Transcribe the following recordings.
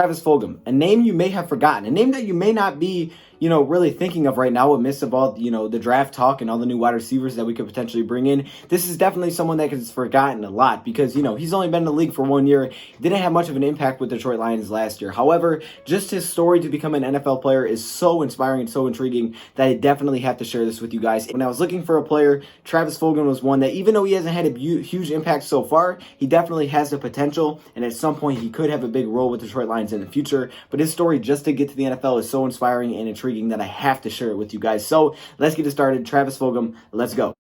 Travis Fulgham, a name you may have forgotten, a name that you may not be, really thinking of right now amidst of all, the draft talk and all the new wide receivers that we could potentially bring in. This is definitely someone that is forgotten a lot because, he's only been in the league for 1 year. Didn't have much of an impact with Detroit Lions last year. However, just his story to become an NFL player is so inspiring and so intriguing that I definitely have to share this with you guys. When I was looking for a player, Travis Fulgham was one that, even though he hasn't had a huge impact so far, he definitely has the potential, and at some point he could have a big role with Detroit Lions in the future. But his story just to get to the NFL is so inspiring and intriguing that I have to share it with you guys. So let's get it started. Travis Fulgham, let's go.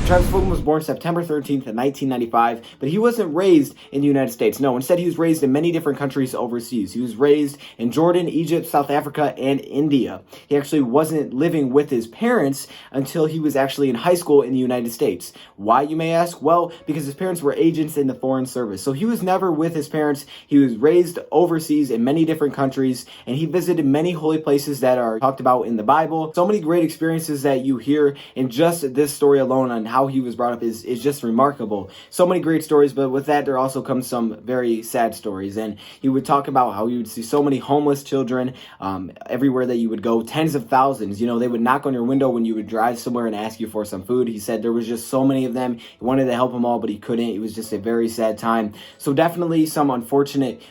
Travis Fulgham was born September 13th, 1995, but he wasn't raised in the United States. No, instead he was raised in many different countries overseas. He was raised in Jordan, Egypt, South Africa, and India. He actually wasn't living with his parents until he was actually in high school in the United States. Why, you may ask? Well, because his parents were agents in the Foreign Service. So he was never with his parents. He was raised overseas in many different countries, and he visited many holy places that are talked about in the Bible. So many great experiences that you hear in just this story alone on how he was brought up is just remarkable. So many great stories, but with that there also comes some very sad stories. And he would talk about how you would see so many homeless children everywhere that you would go, tens of thousands. They would knock on your window when you would drive somewhere and ask you for some food. He said there was just so many of them. He wanted to help them all, but he couldn't. It was just a very sad time. So definitely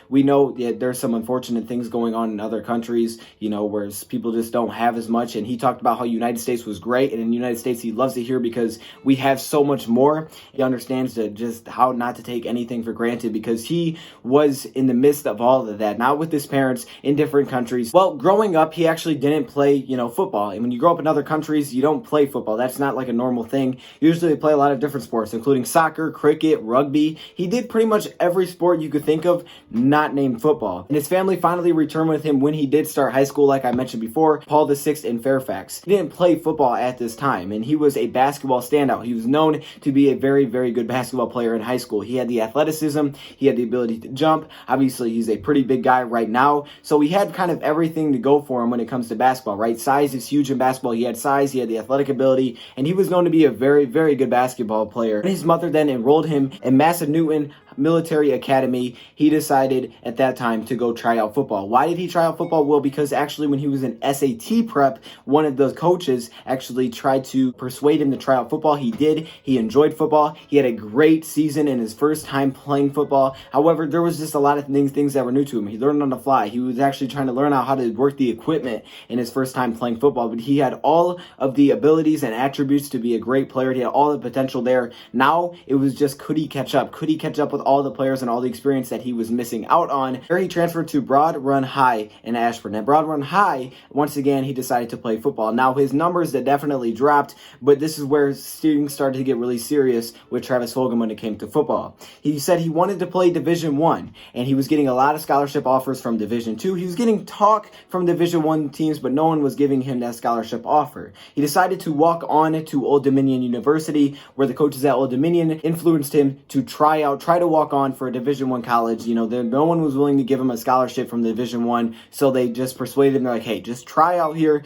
we know that there's some unfortunate things going on in other countries, where people just don't have as much. And he talked about how United States was great, and in the United States he loves it here because we have so much more. He understands just how not to take anything for granted because he was in the midst of all of that, not with his parents in different countries. Well, growing up, he actually didn't play, football. And when you grow up in other countries, you don't play football. That's not like a normal thing. Usually they play a lot of different sports, including soccer, cricket, rugby. He did pretty much every sport you could think of, not named football. And his family finally returned with him when he did start high school, like I mentioned before, Paul VI in Fairfax. He didn't play football at this time, and he was a basketball standout. He was known to be a very, very good basketball player in high school. He had the athleticism, he had the ability to jump. Obviously, he's a pretty big guy right now, so he had kind of everything to go for him when it comes to basketball, right? Size is huge in basketball. He had size, he had the athletic ability, and he was known to be a very, very good basketball player. His mother then enrolled him in Massanutten Military Academy. He decided at that time to go try out football. Why did he try out football? Well, because actually when he was in SAT prep, one of the coaches actually tried to persuade him to try out football. He did. He enjoyed football. He had a great season in his first time playing football. However, there was just a lot of things that were new to him. He learned on the fly. He was actually trying to learn out how to work the equipment in his first time playing football, but he had all of the abilities and attributes to be a great player. He had all the potential there. Now it was just, could he catch up? Could he catch up with all the players and all the experience that he was missing out on? There he transferred to Broad Run High in Ashford. At Broad Run High, once again, he decided to play football. Now his numbers that definitely dropped, but this is where things started to get really serious with Travis Fulgham when it came to football. He said he wanted to play Division I, and he was getting a lot of scholarship offers from Division II. He was getting talk from Division I teams, but no one was giving him that scholarship offer. He decided to walk on to Old Dominion University, where the coaches at Old Dominion influenced him to try to walk on for a Division I college. No one was willing to give him a scholarship from Division I, so they just persuaded him. They're like, hey, just try out here,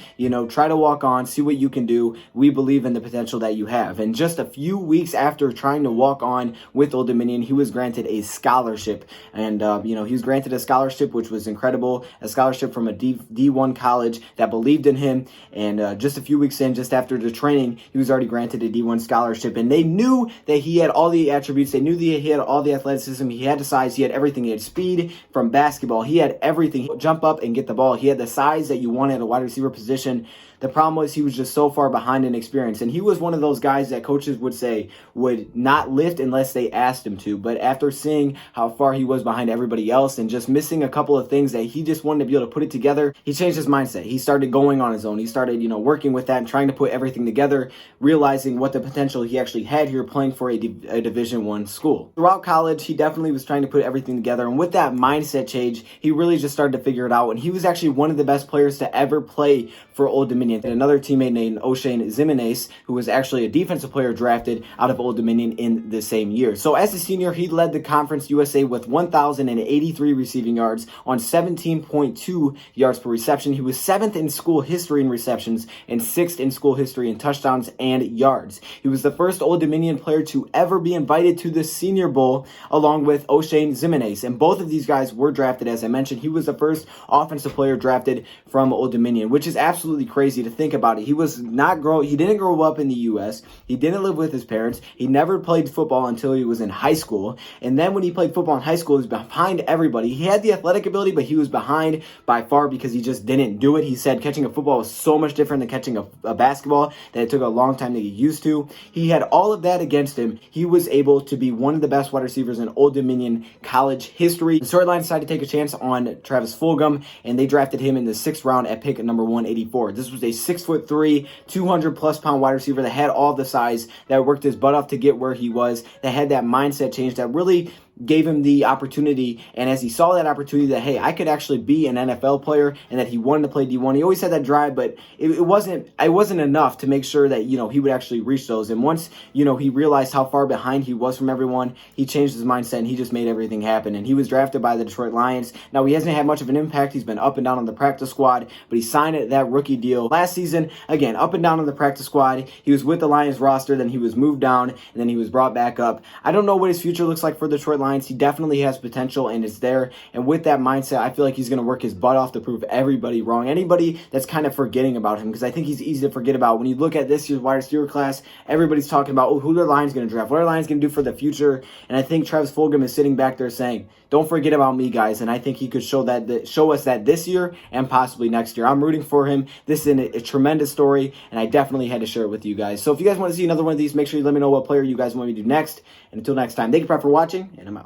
try to walk on, see what you can do. We believe in the potential that you have. And just a few weeks after trying to walk on with Old Dominion, he was granted a scholarship. And, he was granted a scholarship, which was incredible, a scholarship from a D1 college that believed in him. And just a few weeks in, just after the training, he was already granted a D1 scholarship. And they knew that he had all the attributes. They knew that he had all the athleticism. He had the size. He had everything. He had speed from basketball. He had everything. He'd jump up and get the ball. He had the size that you want at a wide receiver position. The problem was he was just so far behind in experience. And he was one of those guys that coaches would say would not lift unless they asked him to. But after seeing how far he was behind everybody else and just missing a couple of things that he just wanted to be able to put it together, he changed his mindset. He started going on his own. He started, working with that and trying to put everything together, realizing what the potential he actually had here playing for a Division I school. Throughout college, he definitely was trying to put everything together. And with that mindset change, he really just started to figure it out. And he was actually one of the best players to ever play for Old Dominion. Dominion, and another teammate named O'Shane Ximenez, who was actually a defensive player drafted out of Old Dominion in the same year. So as a senior, he led the Conference USA with 1,083 receiving yards on 17.2 yards per reception. He was 7th in school history in receptions and 6th in school history in touchdowns and yards. He was the first Old Dominion player to ever be invited to the Senior Bowl, along with O'Shane Ximenez. And both of these guys were drafted, as I mentioned. He was the first offensive player drafted from Old Dominion, which is absolutely crazy to think about it. He didn't grow up in the U.S. He didn't live with his parents. He never played football until he was in high school. And then when he played football in high school, he was behind everybody. He had the athletic ability, but he was behind by far because he just didn't do it. He said catching a football was so much different than catching a basketball that it took a long time to get used to. He had all of that against him. He was able to be one of the best wide receivers in Old Dominion college history. The storyline decided to take a chance on Travis Fulgham, and they drafted him in the 6th round at pick number 184. This was a 6'3", 200-plus pound wide receiver that had all the size, that worked his butt off to get where he was, that had that mindset change that really gave him the opportunity. And as he saw that opportunity that, hey, I could actually be an NFL player, and that he wanted to play D1, he always had that drive, but it wasn't enough to make sure that, he would actually reach those. And once, he realized how far behind he was from everyone, he changed his mindset and he just made everything happen. And he was drafted by the Detroit Lions. Now, he hasn't had much of an impact. He's been up and down on the practice squad, but he signed that rookie deal last season. Again, up and down on the practice squad. He was with the Lions roster, then he was moved down, and then he was brought back up. I don't know what his future looks like for the Detroit Lions. He definitely has potential and is there. And with that mindset, I feel like he's going to work his butt off to prove everybody wrong. Anybody that's kind of forgetting about him, because I think he's easy to forget about. When you look at this year's wide receiver class, everybody's talking about, who their Lions going to draft? What are Lions going to do for the future? And I think Travis Fulgham is sitting back there saying, don't forget about me, guys. And I think he could show us that this year and possibly next year. I'm rooting for him. This is a tremendous story, and I definitely had to share it with you guys. So if you guys want to see another one of these, make sure you let me know what player you guys want me to do next. And until next time, thank you for watching, and I'm out.